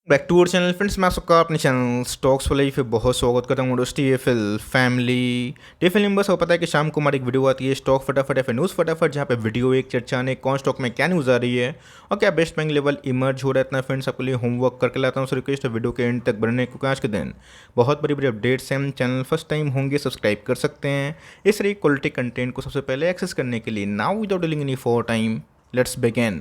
Back to our channel friends, मैं सबका अपने चैनल स्टॉक्स वाले फिर बहुत स्वागत करता हूँ। दोस्ती ये फिल फैमिली टिफिन मेंबर्स को पता है कि शाम को हमारी एक वीडियो आती है स्टॉक फटाफट या फिर न्यूज़ फटाफट, जहाँ पे वीडियो एक चर्चा ने कौन स्टॉक में क्या न्यूज़ आ रही है और क्या बेस्ट बैंक लेवल इमर्ज हो रहा है। इतना फ्रेंड्स आपके लिए होमवर्क करके लाता हूँ। सो रिक्वेस्ट है वीडियो के एंड तक बढ़ने, क्योंकि आज के दिन बहुत बड़ी बड़ी अपडेट्स हैं। चैनल फर्स्ट टाइम होंगे सब्सक्राइब कर सकते हैं इस तरह क्वालिटी कंटेंट को सबसे पहले एक्सेस करने के लिए। Now without dealing any for time, let's begin.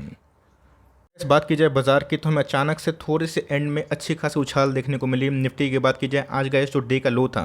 इस बात की जाए बाजार की, तो हमें अचानक से थोड़े से एंड में अच्छी खासी उछाल देखने को मिली। निफ्टी की बात की जाए, आज गए जो डे का लो था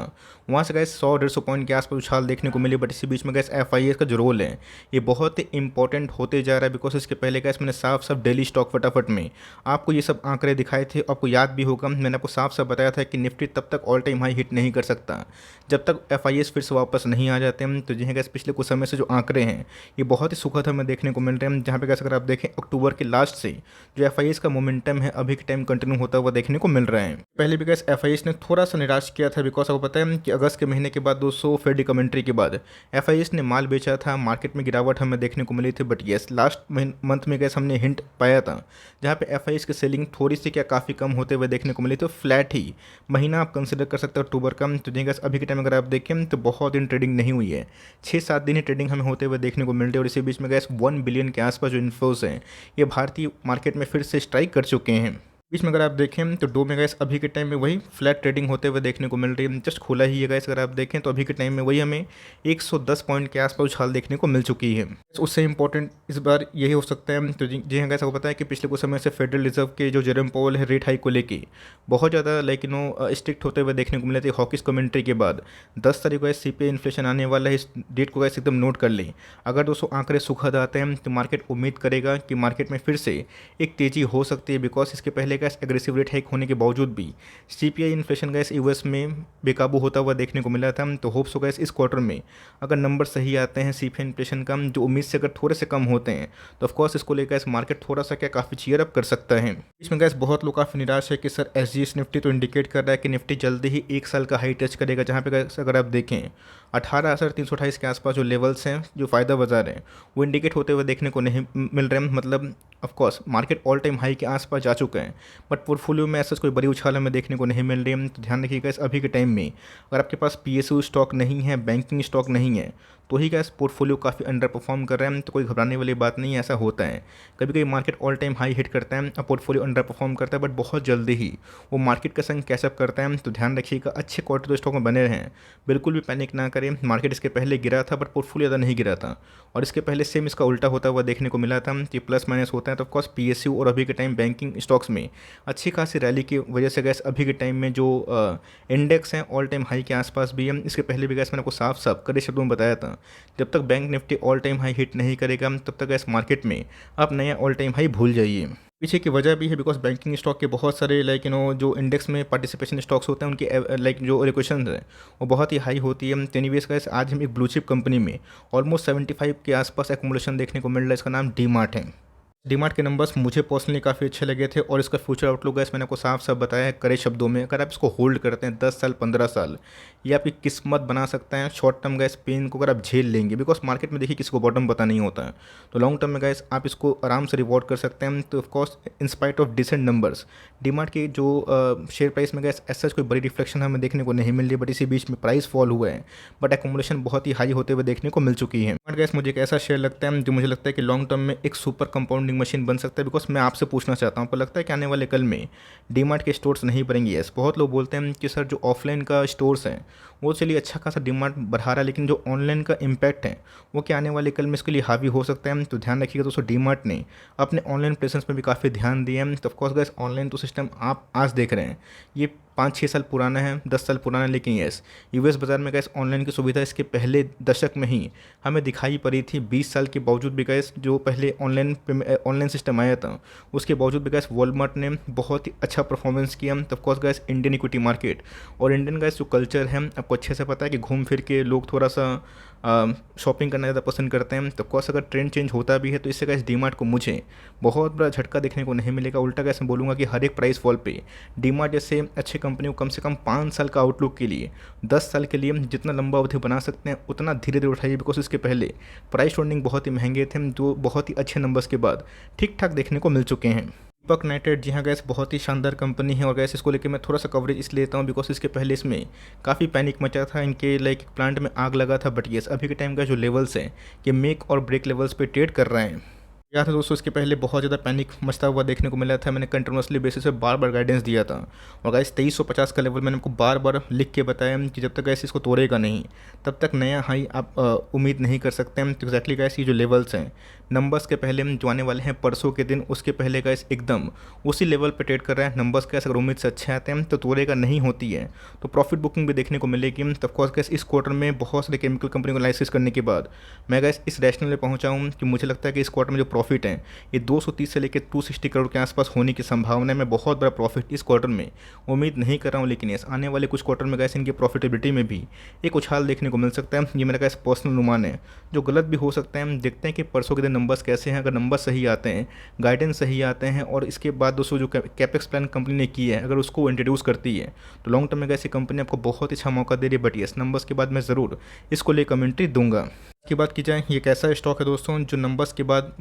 वहाँ से गए 100-150 पॉइंट के आसपास उछाल देखने को मिली। बट इसी बीच में गए FIS का जो रोल है ये बहुत ही इंपॉर्टेंट होते जा रहा है, बिकॉज इसके पहले गए मैंने साफ साफ डेली स्टॉक फटाफट में आपको ये सब आंकड़े दिखाए थे। आपको याद भी होगा, मैंने आपको साफ साफ बताया था कि निफ्टी तब तक ऑल टाइम हाई हिट नहीं कर सकता जब तक FIS फिर से वापस नहीं आ जाते हैं। तो जिन्हें गैस पिछले कुछ समय से जो आंकड़े हैं ये बहुत ही सुखद हमें देखने को मिल रहे हैं, जहाँ पे गैस अगर आप देखें अक्टूबर के लास्ट से जो FIS का मोमेंटम है अभी के टाइम कंटिन्यू होता हुआ देखने को मिल रहा है। पहले भी गैस FIS ने थोड़ा सा निराश किया था, बिकॉज आपको पता है कि अगस्त के महीने के बाद 200 फेड कमेंट्री के बाद FIS ने माल बेचा था, मार्केट में गिरावट हमें देखने को मिली थी। बट येस, लास्ट मंथ में गैस हमने हिंट पाया था जहाँ पे FIS की सेलिंग थोड़ी सी क्या काफ़ी कम होते हुए देखने को मिली। तो फ्लैट ही महीना आप कंसिडर कर सकते हो अक्टूबर का। तो जी गैस अभी के टाइम अगर आप देखें तो बहुत दिन ट्रेडिंग नहीं हुई है, 6-7 दिन ही ट्रेडिंग हमें होते हुए देखने को मिल रही है। और इसी बीच में गैस 1 बिलियन के आसपास जो इन्फ्लोज हैं ये भारतीय मार्केट में फिर से स्ट्राइक कर चुके हैं। बीच में अगर आप देखें तो डो में गैस अभी के टाइम में वही फ्लैट ट्रेडिंग होते हुए देखने को मिल रही है, जस्ट खुला ही है गैस। अगर आप देखें तो अभी के टाइम में वही हमें 110 पॉइंट के आसपास उछाल देखने को मिल चुकी है। उससे इंपॉर्टेंट इस बार यही हो सकता है। तो जी हाँ गैस, आपको पता है कि पिछले कुछ समय से फेडरल रिजर्व के जो जेरोम पॉवेल है रेट हाइक को लेके बहुत ज़्यादा स्ट्रिक्ट होते हुए देखने को मिले थे। हॉकिस कमेंट्री के बाद 10 तारीख को CPI इन्फ्लेशन आने वाला है, इस डेट को गैस एकदम नोट कर लें। अगर दोस्तों आंकड़े सुखद आते हैं तो मार्केट उम्मीद करेगा कि मार्केट में फिर से एक तेज़ी हो सकती है, बिकॉज इसके पहले गैस एग्रेसिव रेट हाइक होने के बावजूद भी CPI इन्फ्लेशन गैस US में बेकाबू होता हुआ देखने को मिला था। तो होप्स हो गैस इस क्वार्टर में अगर नंबर सही आते हैं CPI इन्फ्लेशन का जो उम्मीद से अगर थोड़े से कम होते हैं तो ऑफकोर्स इसको लेकर इस मार्केट थोड़ा सा क्या काफ़ी चीयर अप कर सकता है। इसमें गैस बहुत लोग काफ़ी निराश है कि सर SGX निफ्टी तो इंडिकेट कर रहा है कि निफ्टी जल्दी ही 1 साल का हाई टच करेगा, जहाँ पे गैस अगर आप देखें 18,328 के आसपास जो लेवल्स हैं जो फ़ायदा बाजार हैं वो इंडिकेट होते हुए देखने को नहीं मिल रहे हैं। मतलब of course market all time high के आसपास जा चुका है, बट पोर्टफोलियो में ऐसा कोई बड़ी उछाल हमें देखने को नहीं मिल रही है। तो ध्यान रखिएगा इस अभी के टाइम में अगर आपके पास PSU स्टॉक नहीं है, बैंकिंग स्टॉक नहीं है, तो ही गैस पोर्टफोलियो काफ़ी अंडर परफॉर्म कर रहा है। तो कोई घबराने वाली बात नहीं है, ऐसा होता है कभी कभी market all time high hit करता है और पोर्टफोलियो अंडर परफॉर्म करता है, बट बहुत जल्दी ही वो मार्केट का संग कैचअप करता है। तो ध्यान रखिएगा अच्छे क्वार्टर तो स्टॉक में बने रहें, बिल्कुल भी पैनिक ना करें। मार्केट इसके पहले गिरा था बट पोर्टफोलियो ज़्यादा नहीं गिरा था, और इसके पहले सेम इसका उल्टा होता हुआ देखने को मिला था कि प्लस माइनस होता है। तो ऑफकोर्स PSU और अभी के टाइम बैंकिंग स्टॉक्स में अच्छी खासी रैली की वजह से गैस अभी के टाइम में जो इंडेक्स हैं ऑल टाइम हाई के आसपास भी है। इसके पहले भी गैस मैंने आपको साफ साफ कड़े शब्दों में बताया था, जब तक bank Nifty all time high hit नहीं करेगा तब तक गैस मार्केट में आप नया ऑल टाइम हाई भूल जाइए। पीछे की वजह भी है बिकॉज बैंकिंग स्टॉक के बहुत सारे जो इंडेक्स में पार्टिसिपेशन स्टॉक्स होते हैं उनकी जो एलोकेशन है वो बहुत ही हाई होती है। एनीवेज गैस आज हम एक ब्लू चिप कंपनी में ऑलमोस्ट 75 के आसपास एक्मुलेशन देखने को मिल रहा है। इसका नाम डीमार्ट है। डीमार्ट के नंबर्स मुझे पर्सनली काफ़ी अच्छे लगे थे, और इसका फ्यूचर आउटलुक गैस मैंने आपको साफ साफ बताया है कड़े शब्दों में। अगर आप इसको होल्ड करते हैं 10 साल 15 साल, ये आपकी किस्मत बना सकता है। शॉर्ट टर्म गैस पेन को अगर आप झेल लेंगे, बिकॉज मार्केट में देखिए किसी को बॉटम पता नहीं होता है, तो लॉन्ग टर्म में गैस आप इसको आराम से रिवॉर्ड कर सकते हैं। तो of course in spite of decent numbers DMart की जो शेयर प्राइस में गैस ऐसा कोई बड़ी रिफ्लेक्शन हमें देखने को नहीं मिल रही, बट इसी बीच में प्राइस फॉल हुआ है, बट एकोमोडेशन बहुत ही हाई होते हुए देखने को मिल चुकी है। बट गैस मुझे एक ऐसा शेयर लगता है जो मुझे लगता है कि लॉन्ग टर्म में एक सुपर कंपाउंडिंग मशीन बन सकता है। बिकॉज मैं आपसे पूछना चाहता हूँ, आपको लगता है कि आने वाले कल में डीमार्ट के स्टोर्स नहीं बढ़ेंगे? यस, बहुत लोग बोलते हैं कि सर जो ऑफलाइन का स्टोर्स हैं वो चलिए अच्छा खासा डिमांड बढ़ा रहा है, लेकिन जो ऑनलाइन का इम्पैक्ट है वो क्या आने वाले कल में इसके लिए हावी हो सकता है। तो ध्यान रखिएगा दोस्तों, डीमार्ट ने अपने ऑनलाइन प्रेजेंस में भी काफ़ी ध्यान दिया है। तो ऑफकोर्स गैस ऑनलाइन तो सिस्टम आप आज देख रहे हैं ये 5-6 साल पुराना है, 10 साल पुराना है, लेकिन यस US बाज़ार में गैस ऑनलाइन की सुविधा इसके पहले दशक में ही हमें दिखाई पड़ी थी। 20 साल के बावजूद भी गैस जो पहले ऑनलाइन सिस्टम आया था उसके बावजूद भी गैस वॉलमार्ट ने बहुत ही अच्छा परफॉर्मेंस किया। तो of course gas Indian equity market और इंडियन गैस जो कल्चर है आपको अच्छे से पता है कि घूम फिर के लोग थोड़ा सा शॉपिंग करना ज़्यादा पसंद करते हैं। तो ऑफकोर्स अगर ट्रेंड चेंज होता भी है तो इससे गैस डीमार्ट को मुझे बहुत बड़ा झटका देखने को नहीं मिलेगा। उल्टा गैस मैं बोलूँगा कि हर एक प्राइस फॉल पे डीमार्ट जैसे अच्छे कंपनी को कम से कम 5 साल का आउटलुक के लिए, 10 साल के लिए जितना लंबा अवधि बना सकते हैं उतना धीरे धीरे उठाइए। बिकॉज इसके पहले प्राइस ट्रेंडिंग बहुत ही महंगे थे जो बहुत ही अच्छे नंबर्स के बाद ठीक ठाक देखने को मिल चुके हैं। दीपक नाइट्रेट, जी हाँ गैस, बहुत ही शानदार कंपनी है और गैस इसको लेके मैं थोड़ा सा कवरेज इसलिए लेता हूँ बिकॉज इसके पहले इसमें काफ़ी पैनिक मचा था, इनके लाइक प्लांट में आग लगा था। बट येस अभी के टाइम का जो लेवल्स हैं ये मेक और ब्रेक लेवल्स पे ट्रेड कर रहे हैं। याद है दोस्तों, इसके पहले बहुत ज़्यादा पैनिक मचता हुआ देखने को मिला था। मैंने कंटिन्यूसली बेसिस पे बार बार गाइडेंस दिया था और गाइस 2350 का लेवल मैंने आपको बार बार लिख के बताया कि जब तक गैस इसको तोड़ेगा नहीं तब तक नया हाई आप उम्मीद नहीं कर सकते हैं। तो एक्जैक्टली गैस ये जो लेवल्स हैं नंबर्स के पहले हम जो आने वाले हैं परसों के दिन, उसके पहले गैस एकदम उसी लेवल पर ट्रेड कर रहा है। नंबर्स गैस अगर उम्मीद से अच्छे आते हैं तो तोड़ेगा नहीं होती है तो प्रॉफिट बुकिंग भी देखने को मिलेगी। तो ऑफकोर्स गैस इस क्वार्टर में बहुत सारे केमिकल कंपनी को एनालिसिस करने के बाद मैं गैस इस रैशनल में पहुंचा हूँ कि मुझे लगता है कि इस क्वार्टर में जो प्रॉफिट है ये 230 से लेकर 260 करोड़ के आसपास होने की संभावना है। मैं बहुत बड़ा प्रॉफिट इस क्वार्टर में उम्मीद नहीं कर रहा हूँ, लेकिन यस आने वाले कुछ क्वार्टर में गैस इनकी प्रॉफिटेबिलिटी में भी एक उछाल देखने को मिल सकता है। ये मेरा गैस पर्सनल अनुमान है जो गलत भी हो सकता है। देखते हैं कि परसों के दिन नंबर्स कैसे हैं। अगर नंबर सही आते हैं, गाइडेंस सही आते हैं और इसके बाद दोस्तों जो कैपेक्स प्लान कंपनी ने की है अगर उसको इंट्रोड्यूस करती है तो लॉन्ग टर्म में गैस ये कंपनी आपको बहुत अच्छा मौका दे रही है। बट यस नंबर्स के बाद मैं ज़रूर इसको लिए कमेंट्री दूंगा। इसकी बात की जाए, ये कैसा स्टॉक है दोस्तों जो नंबर्स के बाद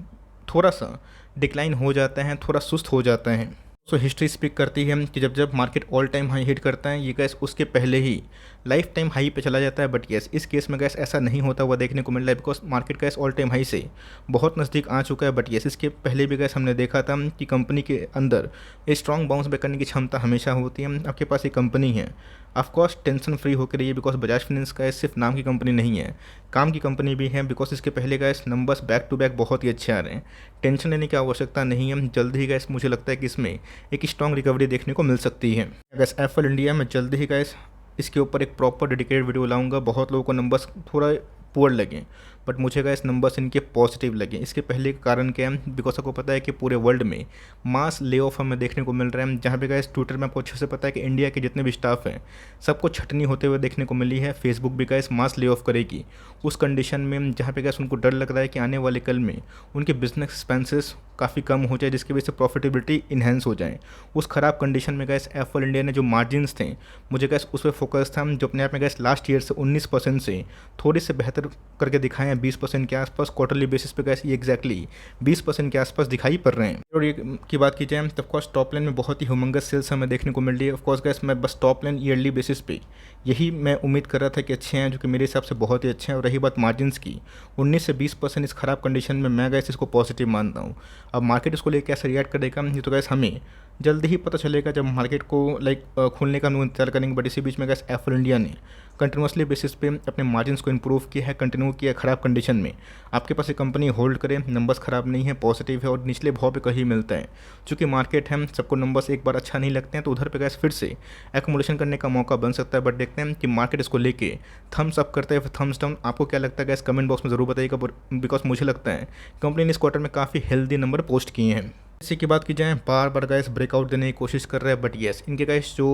थोड़ा सा डिक्लाइन हो जाता है, थोड़ा सुस्त हो जाता है। सो हिस्ट्री स्पीक करती है कि जब जब market all time high hit करता है ये गैस उसके पहले ही लाइफ टाइम हाई पे चला जाता है। बट यस इस केस में गैस ऐसा नहीं होता हुआ देखने को मिल रहा है because market gas all time high से बहुत नज़दीक आ चुका है। बट यस इसके पहले भी गैस हमने देखा था कि कंपनी के अंदर स्ट्रॉन्ग बाउंस बैक करने की क्षमता हमेशा होती है। आपके पास एक कंपनी है, ऑफकोर्स टेंशन फ्री होकर रही है बिकॉज बजाज फाइनेंस का सिर्फ नाम की कंपनी नहीं है, काम की कंपनी भी है। बिकॉज इसके पहले gas numbers back to back बहुत ही अच्छे आ रहे हैं, टेंशन लेने की आवश्यकता नहीं है। जल्द ही गैस मुझे लगता है कि इसमें एक स्ट्रॉन्ग रिकवरी देखने को मिल सकती है। गैस एफएल इंडिया में जल्द ही गैस इसके ऊपर एक प्रॉपर डेडिकेटेड वीडियो लाऊंगा। बहुत लोगों को नंबर्स थोड़ा पुअर लगे बट मुझे गैस नंबर्स इनके पॉजिटिव लगे। इसके पहले का कारण क्या है बिकॉज आपको पता है कि पूरे वर्ल्ड में मास ले ऑफ हमें देखने को मिल रहा है। जहाँ पे गैस ट्विटर में आपको अच्छे से पता है कि इंडिया के जितने भी स्टाफ हैं सबको छटनी होते हुए देखने को मिली है। फेसबुक भी गैस मास ले ऑफ करेगी उस कंडीशन में जहाँ पे गैस उनको डर लग रहा है कि आने वाले कल में उनके बिजनेस एक्सपेंसेस काफ़ी कम हो जाए जिसकी वजह से प्रॉफिटेबिलिटी इन्हेंस हो जाए। उस ख़राब कंडीशन में गैस एफएल इंडिया ने जो मार्जिन्स थे मुझे गैस उस पर फोकस था जो अपने आप में गैस लास्ट ईयर से 19% से थोड़ी से बेहतर करके दिखाए हैं 20% के आसपास। क्वार्टरली बेसिस पे गैस ये एग्जैक्टली 20% के आसपास दिखाई पड़ रहे हैं। और ये की बात की जाए तो ऑफकोर्स टॉप लाइन में बहुत ही ह्यूमंगस सेल्स हमें देखने को मिल रही है। ऑफकोर्स गैस मैं बस टॉप लाइन ईयरली बेसिस पे यही मैं उम्मीद कर रहा था कि अच्छे हैं जो कि मेरे हिसाब से बहुत ही अच्छे हैं। और रही बात मार्जिन्स की 19 से 20% इस खराब कंडीशन में मैं गैस इसको पॉजिटिव मानता हूँ। अब मार्केट इसको लेकर कैसे रिएक्ट करेगा ये तो गैस हमें जल्द ही पता चलेगा जब मार्केट को खुलने का हम इंतजार करेंगे। बट इसी बीच में गैस एफएल इंडिया ने कंटिन्यूसली बेसिस पे अपने मार्जिन्स को इंप्रूव किया है, कंटिन्यू किया ख़राब कंडीशन में। आपके पास एक कंपनी होल्ड करे, नंबर्स ख़राब नहीं है, पॉजिटिव है और निचले भाव पे कहीं मिलता है। चूँकि मार्केट है सबको नंबर्स एक बार अच्छा नहीं लगते हैं तो उधर पे गैस फिर से एकोमोडेशन करने का मौका बन सकता है। बट देखते हैं कि मार्केट इसको लेके थम्स अप करता है फिर थम्स डाउन। आपको क्या लगता है गैस कमेंट बॉक्स में ज़रूर बताइएगा बिकॉज मुझे लगता है कंपनी ने इस क्वार्टर में काफ़ी हेल्दी नंबर पोस्ट किए हैं। इसी की बात की जाए बार बार गैस ब्रेकआउट देने की कोशिश कर रहे हैं। बट येस इनके गैस जो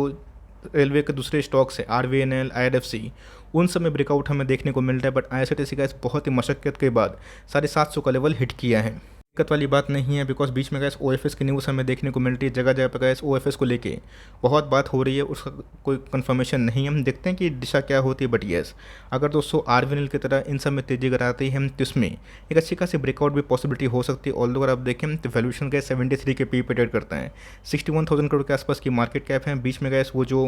रेलवे के दूसरे स्टॉक्स है आरवीएनएल, आईआरएफसी, उन सब में ब्रेकआउट हमें देखने को मिल रहा है। बट आईआरसीटीसी गैस बहुत ही मशक्कत के बाद 750 का लेवल हिट किया है। दिक्कत वाली बात नहीं है बिकॉज बीच में गैस ओएफएस की न्यूज़ हमें देखने को मिल रही है, जगह जगह पर गैस ओएफएस को लेके बहुत बात हो रही है, उसका कोई कंफर्मेशन नहीं है। हम देखते हैं कि दिशा क्या होती है। बट येस अगर दोस्तों आरवीएनएल की तरह इन सब में तेजी अगर आती है तो इसमें एक अच्छी खासी ब्रेकआउट भी पॉसिबिलिटी हो सकती है। ऑल्दो अगर आप देखें तो वैल्यूएशन गैस 73 के पी पे ट्रेड करता है, 61,000 करोड़ के आसपास की मार्केट कैप है। बीच में गैस वो जो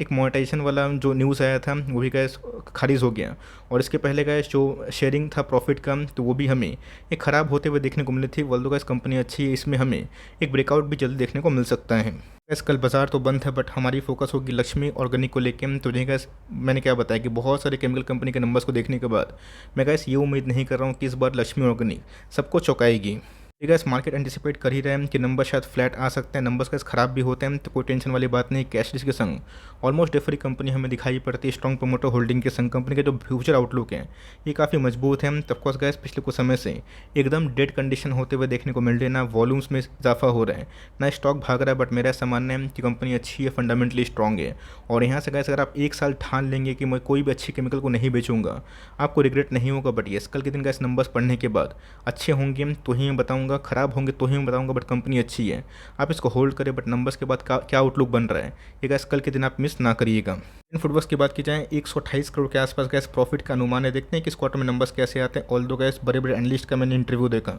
एक मोनेटाइजेशन वाला जो न्यूज़ आया था वो भी गैस खारिज हो गया और इसके पहले गैस जो शेयरिंग था प्रॉफिट का तो वो भी हमें एक ख़राब होते हुए देखने को मिली थी। वर्ल्ड गैस कंपनी अच्छी है, इसमें हमें एक ब्रेकआउट भी जल्दी देखने को मिल सकता है। गैस कल बाजार तो बंद है बट हमारी फोकस होगी लक्ष्मी ऑर्गेनिक को लेके। तो नहीं गैस मैंने क्या बताया कि बहुत सारे केमिकल कंपनी के नंबर्स को देखने के बाद मैं गैस ये उम्मीद नहीं कर रहा हूँ कि इस बार लक्ष्मी ऑर्गेनिक सबको चौंकाएगी। गैस मार्केट एंटिसिपेट कर ही रहे हैं कि नंबर शायद फ्लैट आ सकते हैं, नंबर्स गैस खराब भी होते हैं तो कोई टेंशन वाली बात नहीं। कैश के संग ऑलमोस्ट डेफरी कंपनी हमें दिखाई पड़ती है, स्ट्रॉन्ग प्रोमोटर होल्डिंग के संग कंपनी के जो फ्यूचर आउटलुक है ये काफ़ी मजबूत है। तब कोर्स गैस पिछले कुछ समय से एकदम डेड कंडीशन होते हुए देखने को मिल रही है, ना वॉल्यूम्स में इजाफा हो रहा है ना स्टॉक भाग रहा है। बट मेरा ऐसा मानना है कि कंपनी अच्छी है, फंडामेंटली स्ट्रॉन्ग है और यहाँ से गैस अगर आप एक साल ठान लेंगे कि मैं कोई भी अच्छी केमिकल को नहीं बेचूंगा आपको रिग्रेट नहीं होगा। बट येस कल के दिन गैस नंबर्स पढ़ने के बाद अच्छे होंगे तो ही मैं बताऊँगा बताऊंगा, ख़राब होंगे तो ही मैं बताऊंगा, बट कंपनी अच्छी है, आप इसको होल्ड करें। बट नंबर्स के बाद क्या आउटलुक बन रहा है ये गैस कल के दिन आप मिस ना करिएगा। इन फुटवर्क्स की बात की जाए 128 करोड़ के आसपास गैस प्रॉफिट का अनुमान है। देखते हैं कि इस क्वार्टर में नंबर्स कैसे आते हैं। ऑल दो गैस बड़े बड़े एनालिस्ट का मैंने इंटरव्यू देखा,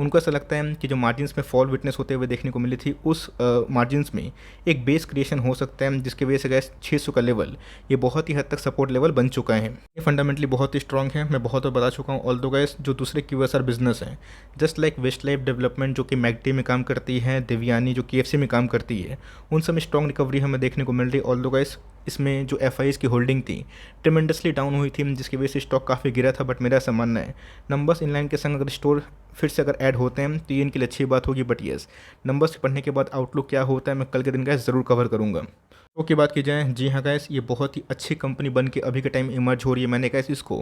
उनको ऐसा लगता है कि जो मार्जिन्स में फॉल विटनेस होते हुए देखने को मिली थी, उस मार्जिन्स में एक बेस क्रिएशन हो सकता है, जिसकी वजह से गैस 600 का लेवल ये बहुत ही हद तक सपोर्ट लेवल बन चुका है। ये फंडामेंटली बहुत ही स्ट्रॉन्ग है, मैं बहुत बार बता चुका हूँ। ऑल दो गैस जो दूसरे QSR बिजनेस है, जस्ट लाइक वेस्ट लाइफ डेवलपमेंट जो कि मैगडी में काम करती है, देवयानी जो KFC में काम करती है, उन सब में स्ट्रॉन्ग रिकवरी हमें देखने को मिल रही है। ऑल दो गैस इसमें जो FIs की होल्डिंग थी ट्रिमेंडसली डाउन हुई थी, जिसकी वजह से स्टॉक काफ़ी गिरा था। बट मेरा ऐसा मानना है नंबर्स इनलाइन के संग अगर स्टोर फिर से अगर ऐड होते हैं तो ये इनके लिए अच्छी बात होगी। बट येस, नंबर्स पढ़ने के बाद आउटलुक क्या होता है मैं कल के दिन गैस ज़रूर कवर करूँगा। तो की बात की जाए, जी हाँ गैस, ये बहुत ही अच्छी कंपनी बन के अभी के टाइम इमर्ज हो रही है। मैंने गैस इसको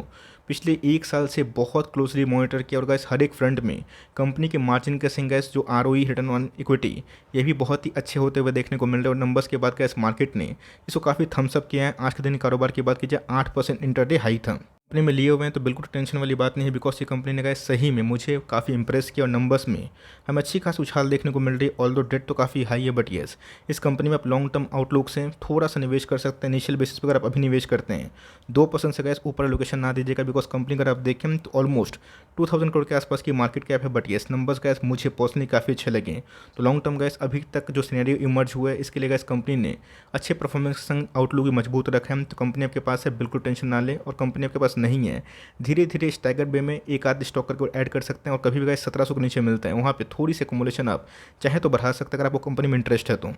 पिछले 1 साल से बहुत क्लोजली मॉनिटर किया और गैस हर एक फ्रंट में कंपनी के मार्जिन के संग गैस जो ROE रिटर्न ऑन इक्विटी ये भी बहुत ही अच्छे होते हुए देखने को मिल रहे हैं। और नंबर्स के बाद गैस मार्केट ने इसको काफ़ी थम्सअप किया है। आज के दिन कारोबार की बात की जाए 8% इंटरडे हाई था। कंपनी में लिए हुए हैं तो बिल्कुल टेंशन वाली बात नहीं है, बिकॉज ये कंपनी ने गैस सही में मुझे काफ़ी इंप्रेस किया और नंबर्स में हमें अच्छी खासी उछाल देखने को मिल रही है। ऑल दो डेट तो काफ़ी हाई है, बट येस, इस कंपनी में आप लॉन्ग टर्म आउटलुक से थोड़ा सा निवेश कर सकते हैं। इनिशियल बेसिस पर अगर आप अभी निवेश करते हैं 2% से गैस ऊपर लोकेशन ना दीजिएगा, बिकॉज कंपनी अगर आप देखें तो ऑलमोस्ट 2000 करोड़ के आसपास की मार्केट कैप है। बट येस, नंबर्स गैस मुझे पर्सनली काफ़ी अच्छे लगे। तो लॉन्ग टर्म गैस अभी तक जो सिनेरियो इमर्ज हुआ है इसके लिए गैस कंपनी ने अच्छे परफॉर्मेंस संग आउटलुक भी मजबूत रखा है। तो कंपनी आपके पास है, बिल्कुल टेंशन ना ले। और कंपनी आपके पास नहीं है, धीरे धीरे स्टैगर वे में एक आध स्टॉक करके ऐड कर सकते हैं। और कभी भी गैस 1700 के नीचे मिलता है, वहाँ पे थोड़ी सी एक्युमुलेशन आप चाहे तो बढ़ा सकते हैं अगर आपको कंपनी में इंटरेस्ट है तो।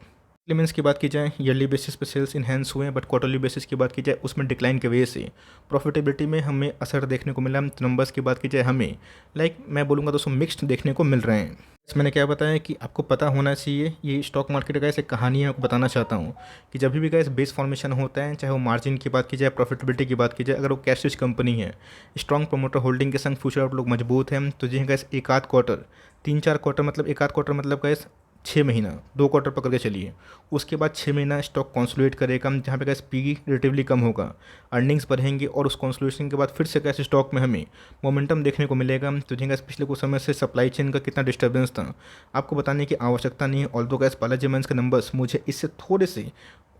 एलिमेंट्स की बात की जाए, ईयरली बेसिस पे सेल्स इन्हेंस हुए हैं, बट क्वार्टरली बेसिस की बात की जाए उसमें डिक्लाइन की वजह से प्रॉफिटेबिलिटी में हमें असर देखने को मिला। तो नंबर्स की बात की जाए हमें मैं बोलूँगा दोस्तों मिक्स्ड देखने को मिल रहे हैं। मैंने क्या बताया कि आपको पता होना चाहिए, ये स्टॉक मार्केट का ऐसे कहानी है, आपको बताना चाहता हूँ कि जब भी गैस बेस फॉर्मेशन होता है, चाहे वो मार्जिन की बात की जाए, प्रॉफिटेबिलिटी की बात की जाए, अगर वो कैश रिच कंपनी है, स्ट्रॉन्ग प्रोमोटर होल्डिंग के संग फ्यूचर आउटलुक मजबूत है, तो जी गैस एक आध क्वार्टर 3-4 क्वार्टर मतलब एक आध क्वार्टर मतलब गैस 6 महीना 2 क्वार्टर पकड़ के चलिए, उसके बाद 6 महीना स्टॉक कॉन्सोलिडेट करेगा, जहाँ पे गैस PE रिलेटिवली कम होगा, अर्निंग्स बढ़ेंगे और उस कॉन्सोलिडेशन के बाद फिर से गैस स्टॉक में हमें मोमेंटम देखने को मिलेगा। तो जी गैस पिछले कुछ समय से सप्लाई चेन का कितना डिस्टर्बेंस था आपको बताने की आवश्यकता नहीं है। ऑल्दो गैस बालाजी मेंस के नंबर्स मुझे इससे थोड़े से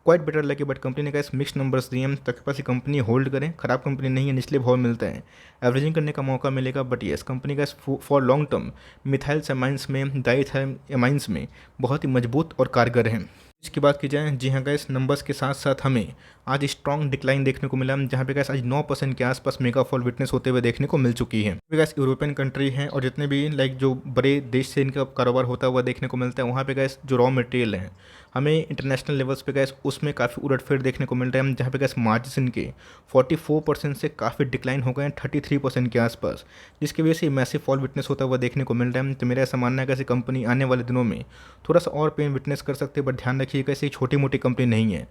क्वाइट बेटर लगे, बट कंपनी ने गैस मिक्स नंबर्स दिए हैं। तो पास ये कंपनी होल्ड करें, खराब कंपनी नहीं है, निचले भाव मिलता है, एवरेजिंग करने का मौका मिलेगा। But yes, company gas for long term methyl amines में, डाइथाइल एमाइंस में बहुत ही मजबूत और कारगर है। इसकी बात की जाए, जी हाँ गैस, नंबर्स के साथ साथ हमें आज स्ट्रॉन्ग डिक्लाइन देखने को मिला, जहाँ पे गैस आज 9% के आसपास मेगा फॉल विटनेस होते हुए देखने को मिल चुकी है। गैस यूरोपियन कंट्री है और जितने भी जो बड़े देश से इनका कारोबार होता हुआ देखने को मिलता है, वहाँ पे गैस जो रॉ मटेरियल है हमें इंटरनेशनल लेवल्स पे गैस उसमें काफ़ी उलटफेर देखने को मिल रहा है, जहाँ पे गैस मार्जिन के 44% से काफ़ी डिक्लाइन हो गए हैं 33% के आसपास, जिसकी वजह से मैसिव फॉल विटनेस होता हुआ देखने को मिल रहा है। तो मेरा ऐसा मानना है कि ऐसी कंपनी आने वाले दिनों में थोड़ा सा और पेन विटनेस कर सकते हैं, बट ध्यान रखिएगा ऐसी छोटी मोटी कंपनी नहीं है।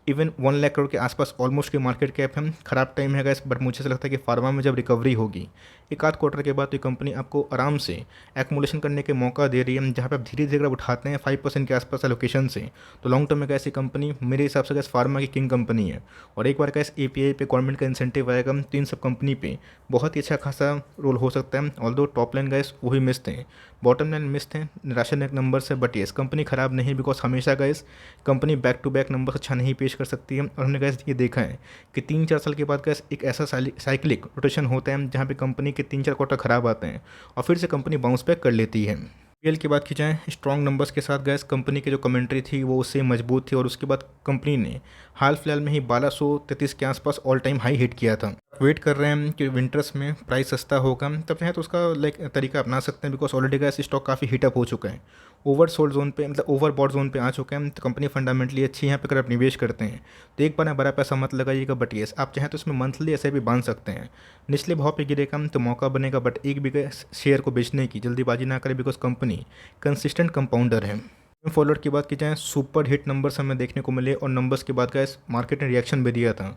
इवन 1 लाख करोड़ के आसपास ऑलमोस्ट की मार्केट कैप है। खराब टाइम है गैस, बट मुझे ऐसा लगता है कि फार्मा में जब रिकवरी होगी एक आध क्वार्टर के बाद तो ये कंपनी आपको आराम से एक्मुलेशन करने के मौका दे रही है, जहाँ पे आप धीरे धीरे अगर उठाते हैं 5% के आसपास एलोकेशन से, तो लॉन्ग टर्म में गैस ये कंपनी मेरे हिसाब से गैस फार्मा की किंग कंपनी है। और एक बार गैस API पे गवर्नमेंट का इंसेंटिव आएगा तो इन सब कंपनी पे बहुत ही अच्छा खासा रोल हो सकता है। ऑल्दो टॉप लाइन गैस वही मिस थे, बॉटम लाइन मिस थे, निराशाजनक नंबर से, बट येस कंपनी खराब नहीं, बिकॉज हमेशा gas company back to back number अच्छा नहीं पेश कर सकती है। और हमने गैस ये देखा है कि 3-4 साल के बाद गैस एक ऐसा साइक्लिक रोटेशन होता है जहाँ पे कंपनी के 3-4 क्वार्टर खराब आते हैं और फिर से कंपनी बाउंस बैक कर लेती है। PL की बात की जाए, स्ट्रॉन्ग नंबर्स के साथ गैस कंपनी की जो कमेंट्री थी वो उससे मजबूत थी और उसके बाद कंपनी ने हाल फिलहाल में ही 1233 के आसपास ऑल टाइम हाई हिट किया था। वेट कर रहे हैं कि विंटर्स में प्राइस सस्ता होगा, तब चाहे तो उसका तरीका अपना सकते हैं, बिकॉज ऑलरेडी गैस स्टॉक काफ़ी हीटअप हो चुका है, ओवर सोल्ड जोन पे मतलब ओवरबॉट जोन पे आ चुके हैं। तो कंपनी फंडामेंटली अच्छी है, यहाँ पे अगर आप निवेश करते हैं तो एक बार में बड़ा पैसा मत लगाइएगा, बट येस आप चाहें तो इसमें मंथली ऐसे भी बांध सकते हैं। निचले भाव पे गिरेगा तो मौका बनेगा, बट एक भी शेयर को बेचने की जल्दीबाजी ना करें, बिकॉज कंपनी कंसिस्टेंट कंपाउंडर है। फॉलोअर की बात की जाए, सुपर हिट नंबर्स हमें देखने को मिले और नंबर्स के बाद गैस मार्केट ने रिएक्शन भी दिया था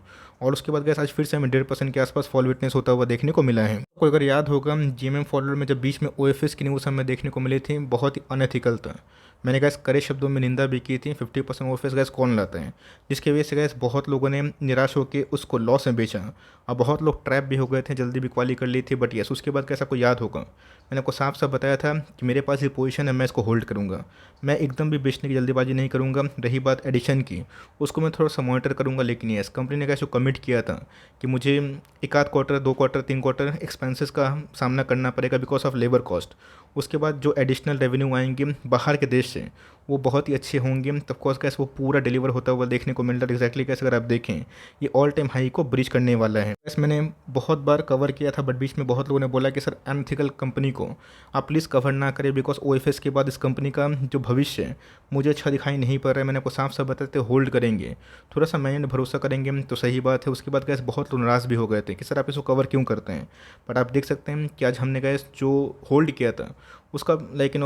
और उसके बाद गैस आज फिर से हमें 1.5% के आसपास फॉल विटनेस होता हुआ देखने को मिला है। कोई अगर याद होगा GMM फॉलोअर में जब बीच में OFS की न्यूज़ हमें देखने को मिली थी, बहुत ही अनएथिकल था, मैंने गैस कड़े शब्दों में निंदा भी की थी 50% ऑफिस गैस कौन लाते हैं, जिसकी वजह से गैस बहुत लोगों ने निराश होकर उसको लॉस में बेचा और बहुत लोग ट्रैप भी हो गए थे, जल्दी भी क्वाली कर ली थी। बट यस, उसके बाद कैसे आपको याद होगा मैंने आपको साफ साफ बताया था कि मेरे पास ये पोजीशन है, मैं इसको होल्ड करूँगा, मैं एकदम भी बेचने की जल्दीबाजी नहीं करूँगा। रही बात एडिशन की, उसको मैं थोड़ा सा मॉनिटर करूँगा, लेकिन यस कंपनी ने कैसे कमिट किया था कि मुझे एक आध क्वार्टर, 2 क्वार्टर, 3 क्वार्टर एक्सपेंसेस का सामना करना पड़ेगा बिकॉज ऑफ लेबर कॉस्ट। उसके बाद जो एडिशनल रेवेन्यू आएंगे बाहर के देश से वो बहुत ही अच्छे होंगे, तब कोर्स कैसे वो पूरा डिलीवर होता हुआ देखने को मिल रहा है। एग्जैक्टली कैसे अगर आप देखें ये ऑल टाइम हाई को ब्रीच करने वाला है। वैसे मैंने बहुत बार कवर किया था, बट बीच में बहुत लोगों ने बोला कि सर अनथिकल कंपनी को आप प्लीज़ कवर ना करें बिकॉज ओएफएस के बाद इस कंपनी का जो भविष्य है मुझे अच्छा दिखाई नहीं पड़ रहा है। मैंने आपको साफ साफ बताते होल्ड करेंगे, थोड़ा सा मैंने भरोसा करेंगे तो सही बात है। उसके बाद गैस बहुत लोग नाराज़ भी हो गए थे कि सर आप इसको कवर क्यों करते हैं, बट आप देख सकते हैं कि आज हमने गैस जो होल्ड किया था उसका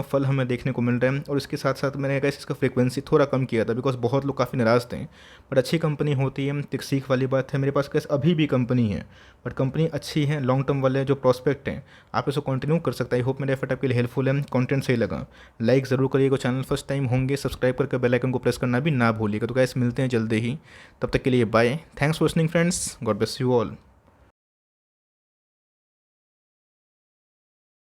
फल हमें देखने को मिल रहा है। और इसके साथ साथ मैंने गैस इसका फ्रीक्वेंसी थोड़ा कम किया था बिकॉज बहुत लोग काफ़ी नाराज़ थे। बट अच्छी कंपनी होती है, एक सीख वाली बात है। मेरे पास कैसे अभी भी कंपनी है, बट कंपनी अच्छी है, लॉन्ग टर्म वाले जो प्रॉस्पेक्ट हैं आप इसको कंटिन्यू कर सकते हैं। आई होप मेरा एफर्ट आपके लिए हेल्पफुल है, कंटेंट सही लगा लाइक ज़रूर करिएगा, चैनल फर्स्ट टाइम होंगे सब्सक्राइब करके बेल आइकन को प्रेस करना भी ना भूलिएगा। तो गैस मिलते हैं जल्दी ही, तब तक के लिए bye, thanks for listening friends, God bless you all.